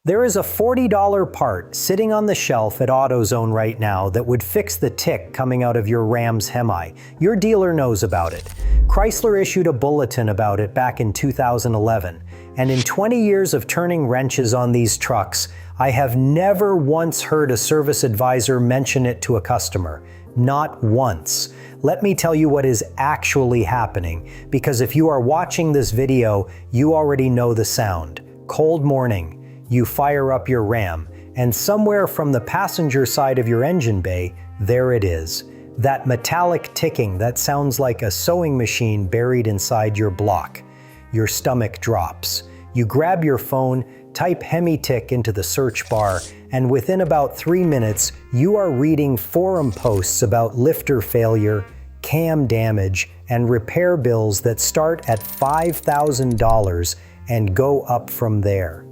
There is a $40 part sitting on the shelf at AutoZone right now that would fix the tick coming out of your Ram's Hemi. Your dealer knows about it. Chrysler issued a bulletin about it back in 2011, and in 20 years of turning wrenches on these trucks, I have never once heard a service advisor mention it to a customer. Not once. Let me tell you what is actually happening, because if you are watching this video, you already know the sound. Cold morning. You fire up your Ram, and somewhere from the passenger side of your engine bay, there it is. That metallic ticking that sounds like a sewing machine buried inside your block. Your stomach drops. You grab your phone, type Hemi tick into the search bar, and within about 3 minutes, you are reading forum posts about lifter failure, cam damage, and repair bills that start at $5,000 and go up from there.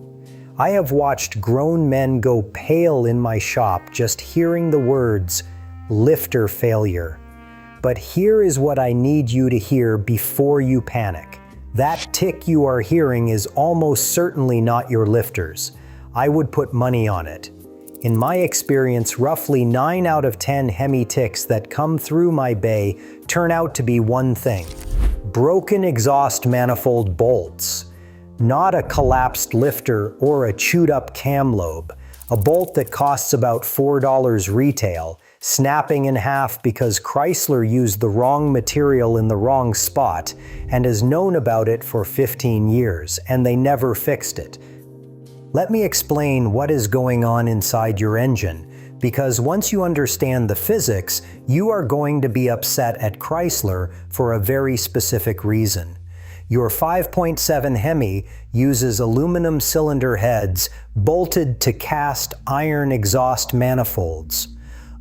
I have watched grown men go pale in my shop just hearing the words, lifter failure. But here is what I need you to hear before you panic. That tick you are hearing is almost certainly not your lifter's. I would put money on it. In my experience, roughly 9 out of 10 Hemi ticks that come through my bay turn out to be one thing: broken exhaust manifold bolts. Not a collapsed lifter or a chewed up cam lobe. A bolt that costs about $4 retail, snapping in half because Chrysler used the wrong material in the wrong spot and has known about it for 15 years, and they never fixed it. Let me explain what is going on inside your engine, because once you understand the physics, you are going to be upset at Chrysler for a very specific reason. Your 5.7 Hemi uses aluminum cylinder heads bolted to cast iron exhaust manifolds.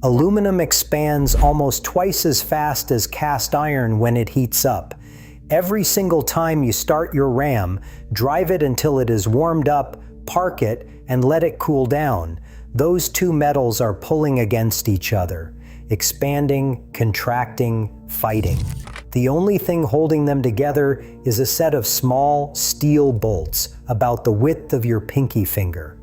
Aluminum expands almost twice as fast as cast iron when it heats up. Every single time you start your Ram, drive it until it is warmed up, park it, and let it cool down. Those two metals are pulling against each other, expanding, contracting, fighting. The only thing holding them together is a set of small steel bolts about the width of your pinky finger.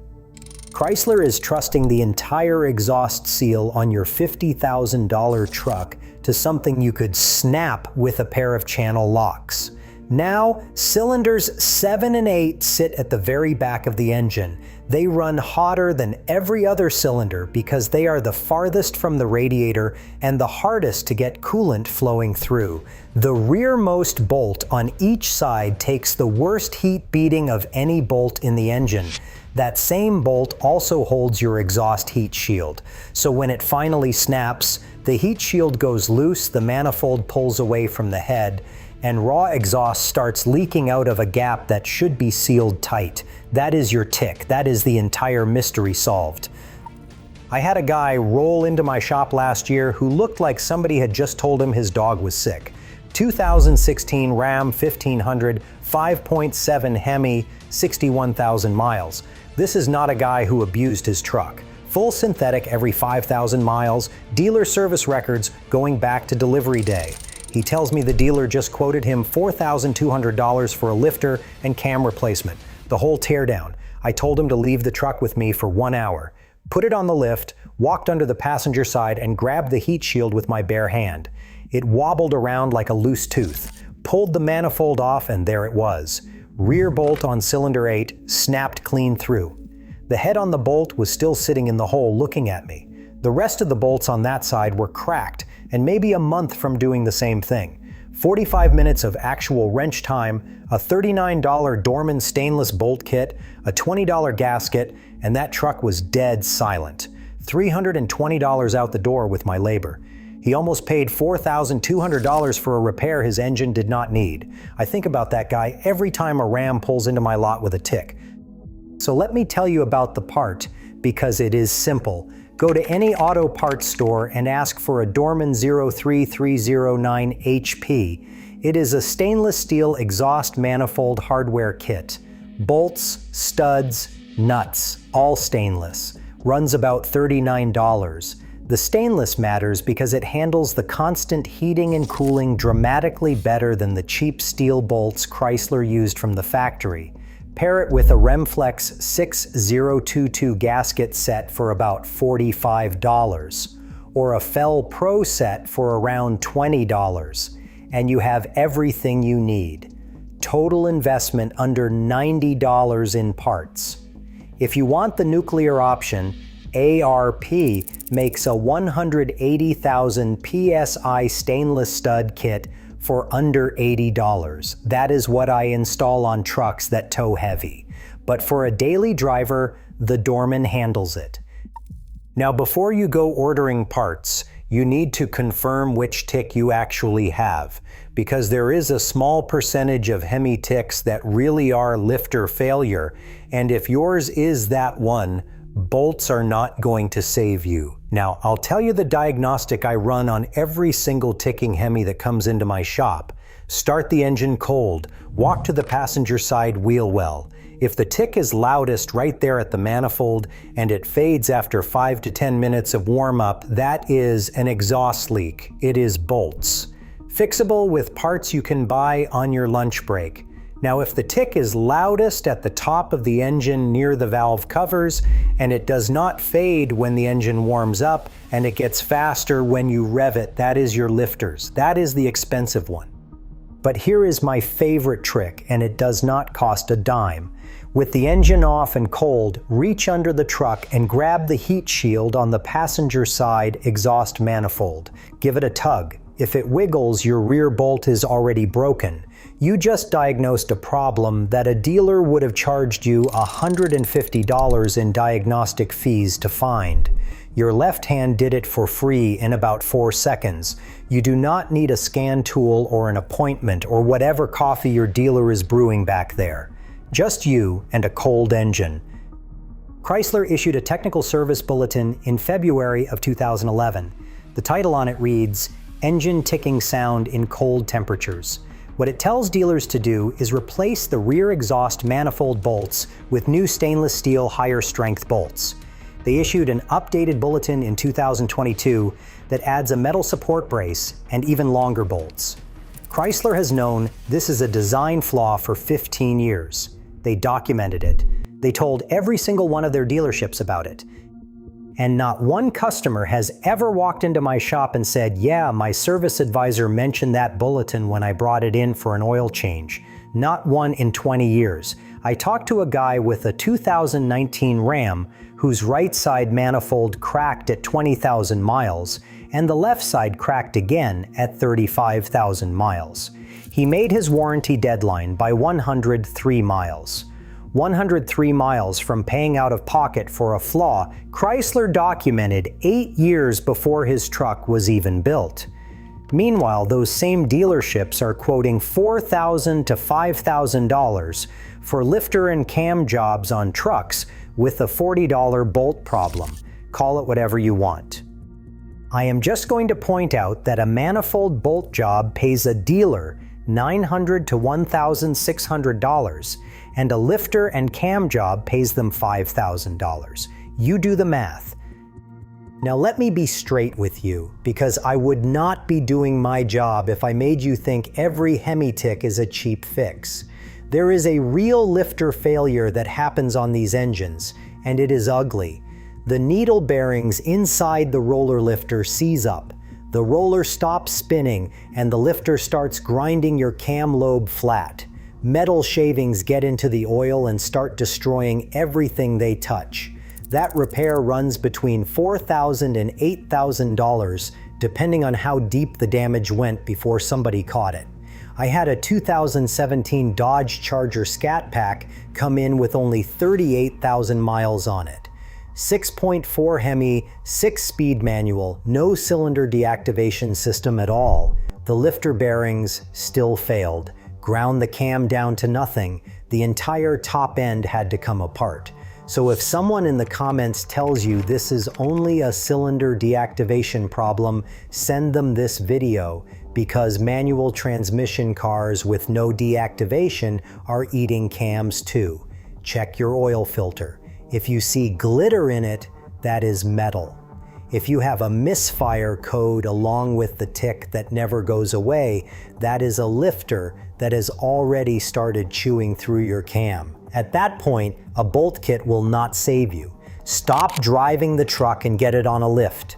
Chrysler is trusting the entire exhaust seal on your $50,000 truck to something you could snap with a pair of channel locks. Now, cylinders 7 and 8 sit at the very back of the engine. They run hotter than every other cylinder because they are the farthest from the radiator and the hardest to get coolant flowing through. The rearmost bolt on each side takes the worst heat beating of any bolt in the engine. That same bolt also holds your exhaust heat shield. So when it finally snaps, the heat shield goes loose, the manifold pulls away from the head, and raw exhaust starts leaking out of a gap that should be sealed tight. That is your tick. That is the entire mystery solved. I had a guy roll into my shop last year who looked like somebody had just told him his dog was sick. 2016 Ram 1500, 5.7 Hemi, 61,000 miles. This is not a guy who abused his truck. Full synthetic every 5,000 miles, dealer service records going back to delivery day. He tells me the dealer just quoted him $4,200 for a lifter and cam replacement, the whole teardown. I told him to leave the truck with me for 1 hour, put it on the lift, walked under the passenger side, and grabbed the heat shield with my bare hand. It wobbled around like a loose tooth, pulled the manifold off, and there it was. Rear bolt on cylinder 8 snapped clean through. The head on the bolt was still sitting in the hole looking at me. The rest of the bolts on that side were cracked, and maybe a month from doing the same thing. 45 minutes of actual wrench time, a $39 Dorman stainless bolt kit, a $20 gasket, and that truck was dead silent. $320 out the door with my labor. He almost paid $4,200 for a repair his engine did not need. I think about that guy every time a Ram pulls into my lot with a tick. So let me tell you about the part, because it is simple. Go to any auto parts store and ask for a Dorman 03309 HP. It is a stainless steel exhaust manifold hardware kit. Bolts, studs, nuts, all stainless. Runs about $39. The stainless matters because it handles the constant heating and cooling dramatically better than the cheap steel bolts Chrysler used from the factory. Pair it with a Remflex 6022 gasket set for about $45, or a Fel Pro set for around $20, and you have everything you need. Total investment under $90 in parts. If you want the nuclear option, ARP makes a 180,000 PSI stainless stud kit for under $80. That is what I install on trucks that tow heavy. But for a daily driver, the Dorman handles it. Now, before you go ordering parts, you need to confirm which tick you actually have, because there is a small percentage of Hemi ticks that really are lifter failure, and if yours is that one, bolts are not going to save you. Now, I'll tell you the diagnostic I run on every single ticking Hemi that comes into my shop. Start the engine cold, walk to the passenger side wheel well. If the tick is loudest right there at the manifold and it fades after 5 to 10 minutes of warm-up, that is an exhaust leak. It is bolts. Fixable with parts you can buy on your lunch break. Now, if the tick is loudest at the top of the engine near the valve covers, and it does not fade when the engine warms up, and it gets faster when you rev it, that is your lifters. That is the expensive one. But here is my favorite trick, and it does not cost a dime. With the engine off and cold, reach under the truck and grab the heat shield on the passenger side exhaust manifold. Give it a tug. If it wiggles, your rear bolt is already broken. You just diagnosed a problem that a dealer would have charged you $150 in diagnostic fees to find. Your left hand did it for free in about 4 seconds. You do not need a scan tool or an appointment or whatever coffee your dealer is brewing back there. Just you and a cold engine. Chrysler issued a technical service bulletin in February of 2011. The title on it reads, "Engine Ticking Sound in Cold Temperatures." What it tells dealers to do is replace the rear exhaust manifold bolts with new stainless steel higher strength bolts. They issued an updated bulletin in 2022 that adds a metal support brace and even longer bolts. Chrysler has known this is a design flaw for 15 years. They documented it. They told every single one of their dealerships about it. And not one customer has ever walked into my shop and said, "Yeah, my service advisor mentioned that bulletin when I brought it in for an oil change." Not one in 20 years. I talked to a guy with a 2019 Ram whose right side manifold cracked at 20,000 miles, and the left side cracked again at 35,000 miles. He made his warranty deadline by 103 miles. 103 miles from paying out of pocket for a flaw Chrysler documented 8 years before his truck was even built. Meanwhile, those same dealerships are quoting $4,000 to $5,000 for lifter and cam jobs on trucks with a $40 bolt problem. Call it whatever you want. I am just going to point out that a manifold bolt job pays a dealer $900 to $1,600, and a lifter and cam job pays them $5,000. You do the math. Now let me be straight with you, because I would not be doing my job if I made you think every Hemi tick is a cheap fix. There is a real lifter failure that happens on these engines, and it is ugly. The needle bearings inside the roller lifter seize up. The roller stops spinning, and the lifter starts grinding your cam lobe flat. Metal shavings get into the oil and start destroying everything they touch. That repair runs between $4,000 and $8,000, depending on how deep the damage went before somebody caught it. I had a 2017 Dodge Charger Scat Pack come in with only 38,000 miles on it. 6.4 Hemi, 6-speed manual, no cylinder deactivation system at all. The lifter bearings still failed. Ground the cam down to nothing. The entire top end had to come apart. So if someone in the comments tells you this is only a cylinder deactivation problem, send them this video, because manual transmission cars with no deactivation are eating cams too. Check your oil filter. If you see glitter in it, that is metal. If you have a misfire code along with the tick that never goes away, that is a lifter that has already started chewing through your cam. At that point, a bolt kit will not save you. Stop driving the truck and get it on a lift.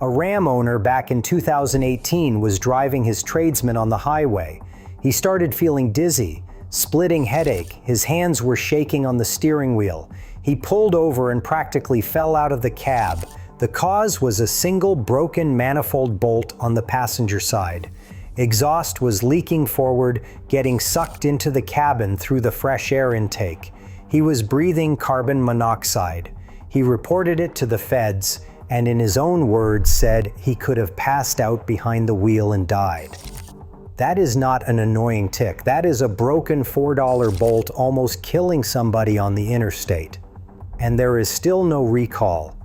A Ram owner back in 2018 was driving his tradesman on the highway. He started feeling dizzy, splitting headache, his hands were shaking on the steering wheel. He pulled over and practically fell out of the cab. The cause was a single broken manifold bolt on the passenger side. Exhaust was leaking forward, getting sucked into the cabin through the fresh air intake. He was breathing carbon monoxide. He reported it to the feds, and in his own words said he could have passed out behind the wheel and died. That is not an annoying tick. That is a broken $4 bolt almost killing somebody on the interstate. And there is still no recall.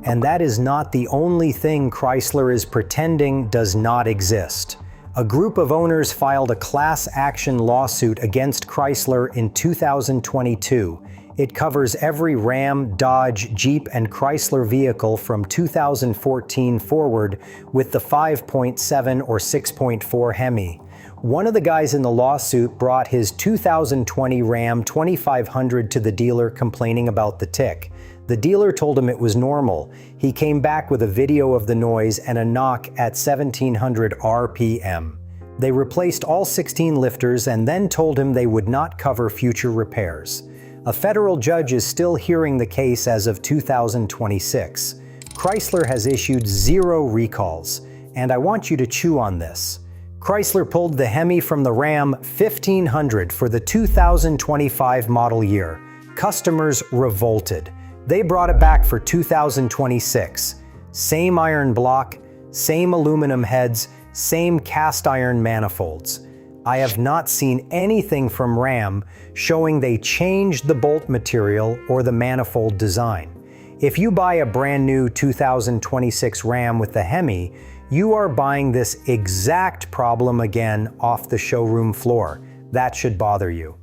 And that is not the only thing Chrysler is pretending does not exist. A group of owners filed a class action lawsuit against Chrysler in 2022. It covers every Ram, Dodge, Jeep, and Chrysler vehicle from 2014 forward with the 5.7 or 6.4 Hemi. One of the guys in the lawsuit brought his 2020 Ram 2500 to the dealer complaining about the tick. The dealer told him it was normal. He came back with a video of the noise and a knock at 1700 RPM. They replaced all 16 lifters and then told him they would not cover future repairs. A federal judge is still hearing the case as of 2026. Chrysler has issued 0 recalls, and I want you to chew on this. Chrysler pulled the Hemi from the Ram 1500 for the 2025 model year. Customers revolted. They brought it back for 2026. Same iron block, same aluminum heads, same cast iron manifolds. I have not seen anything from Ram showing they changed the bolt material or the manifold design. If you buy a brand new 2026 Ram with the Hemi, you are buying this exact problem again off the showroom floor. That should bother you.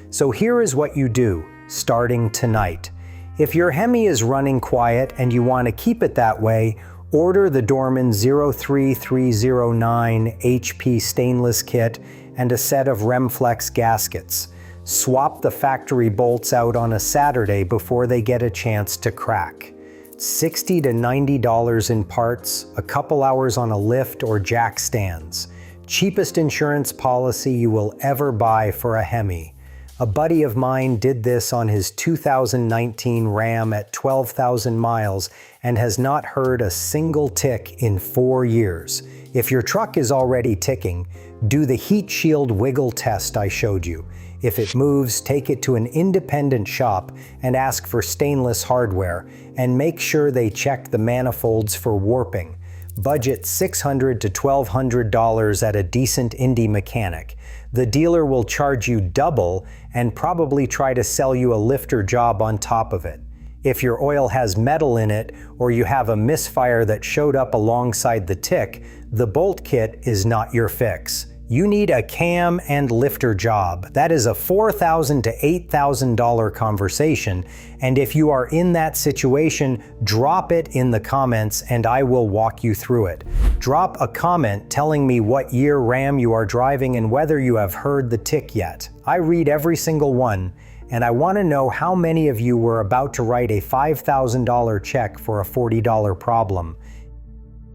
So here is what you do, starting tonight. If your Hemi is running quiet and you want to keep it that way, order the Dorman 03309 HP stainless kit and a set of Remflex gaskets. Swap the factory bolts out on a Saturday before they get a chance to crack. $60 to $90 in parts, a couple hours on a lift or jack stands. Cheapest insurance policy you will ever buy for a Hemi. A buddy of mine did this on his 2019 Ram at 12,000 miles and has not heard a single tick in 4 years. If your truck is already ticking, do the heat shield wiggle test I showed you. If it moves, take it to an independent shop and ask for stainless hardware, and make sure they check the manifolds for warping. Budget $600 to $1,200 at a decent indie mechanic. The dealer will charge you double and probably try to sell you a lifter job on top of it. If your oil has metal in it or you have a misfire that showed up alongside the tick, the bolt kit is not your fix. You need a cam and lifter job. That is a $4,000 to $8,000 conversation, and if you are in that situation, drop it in the comments and I will walk you through it. Drop a comment telling me what year Ram you are driving and whether you have heard the tick yet. I read every single one, and I want to know how many of you were about to write a $5,000 check for a $40 problem.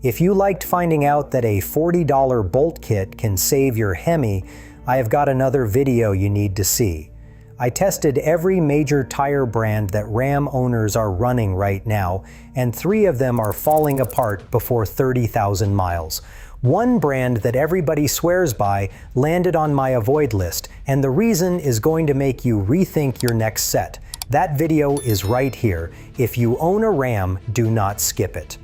If you liked finding out that a $40 bolt kit can save your Hemi, I have got another video you need to see. I tested every major tire brand that Ram owners are running right now, and 3 of them are falling apart before 30,000 miles. One brand that everybody swears by landed on my avoid list, and the reason is going to make you rethink your next set. That video is right here. If you own a Ram, do not skip it.